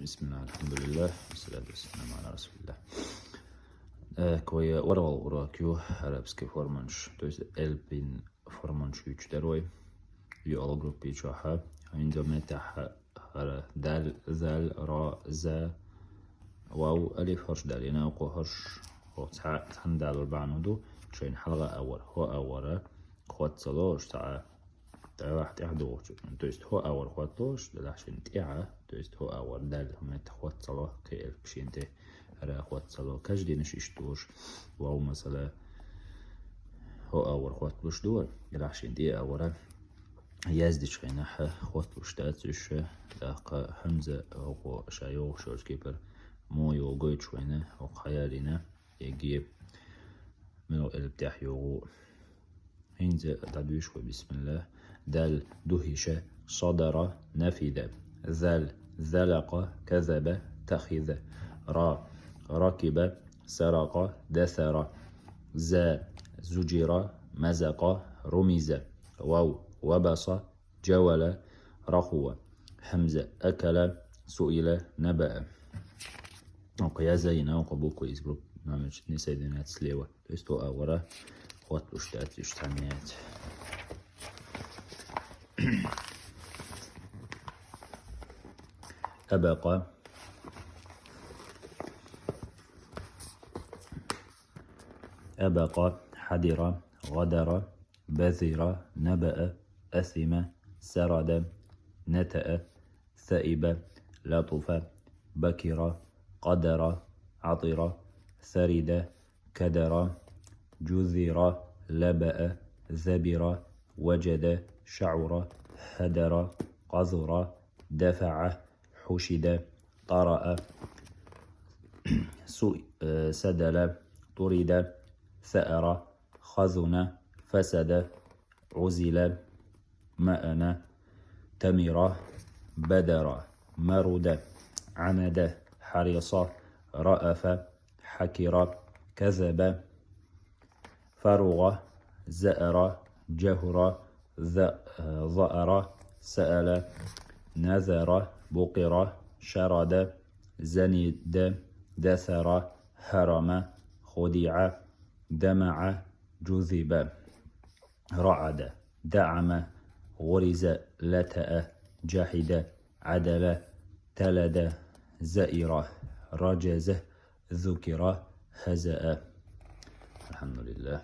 بسم الله الحمد لله والصلاة والسلام على رسول الله. Koje oral urakju arapski formanš, to jest elpin formanš üçderoj, ju algrupi çaha, عندما تح دال زال را زا واو ألف هرش دال يناقو هرش تحن دال البعنودو شين حلقة أول هو أولا خوات صلاش واحد يحدو то есть هو أول خواتوش دلاشين تيعة то есть هو أول دال هم خوات صلاح كي البشين تي على خوات صلاح كاش دي نشيشتوش واو مثلا هو أول خواتلوش دول دلاشين تي أولا يازدش خيناها خواتلوش تاتش داقا همزة أو شايوغ شوش كيبر مو يوغويت شوينة أو خيالنا يجيب منو البتاح يوغو هينزة تدويش بسم الله دال دهش صدر نفذ ذل ذلق كذب تخذ را ركب سرق دثر زا زجر مزق رمز واو وبص جول رخو حمزة أكل سئل نبأ وقيازينا وقبوكو إزبروك نعمل نسيدنا تسليوة تستو أورا خواتلوش تاتيش تاميات أبقى أبقى حدر غدر بذر نبأ أثم سرد نتأ ثئب لطف بكر قدر عطر ثرد كدر جذر لبأ ذبر وجد شعر هدر قذر دفع حشد طرأ سدل طرد ثأر خزن فسد عزل مأن تمر بدر مرد عمد حرص رأف حكر كذب فرغ زأر جهر ظأر سأل نذر بقر شرد زند دثر هرم خدع دمع جذب رعد دعم غرز لتأ جحد عدل تلد زئر رجز ذكر هزأ. الحمد لله.